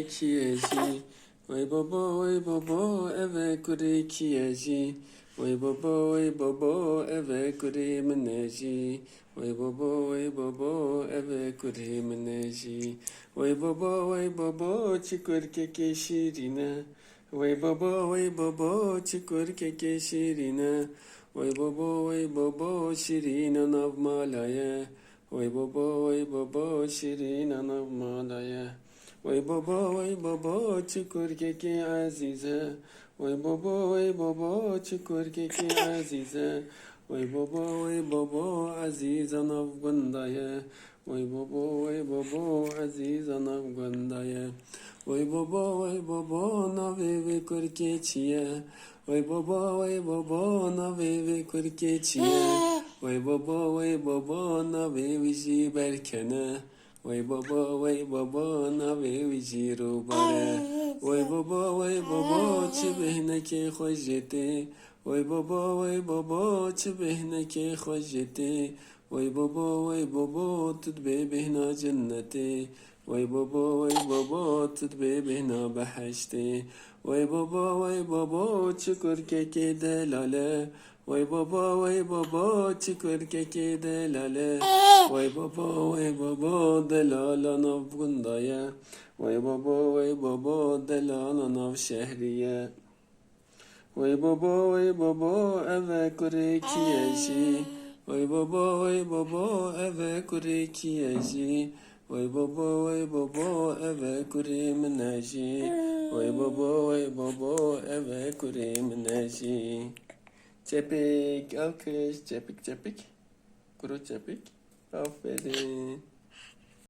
kiyeci. Vay baba eve kure kiyeci. Vay baba eve kure meneji. Vay baba eve kure meneji. Vay baba çikur keke şirine. Vay baba çikur keke şirine. Vay baba şirine navmalaya. Vay baba şirine navmalaya. Vay baba çikur keke azize. Vay baba çikur keke azize. Vay baba azize navgundaya. Vay baba azize navgundaya. Vay baba nave kurkeçiye. Vay baba nave kurkeçiye. Vay baba nave viji berkene. Vay baba nave viji rubare. Vay baba çibehne ke khojete. Vay baba çibehne ke khojete. Vay baba tüdbe behna cennete. Vay baba tüdbe behna behşte. Vay baba çukur keke delale. Vay baba çukur keke delale. Vay baba delala navgundaya. Vay baba delala nav şehriye. Vay baba eve kure kiyeji. Vay baba eve kure kiyeji. Vay baba eve kure meneji. Vay baba eve kure meneji. Çepik alkış, çepik. Kuru çepik. Aferin.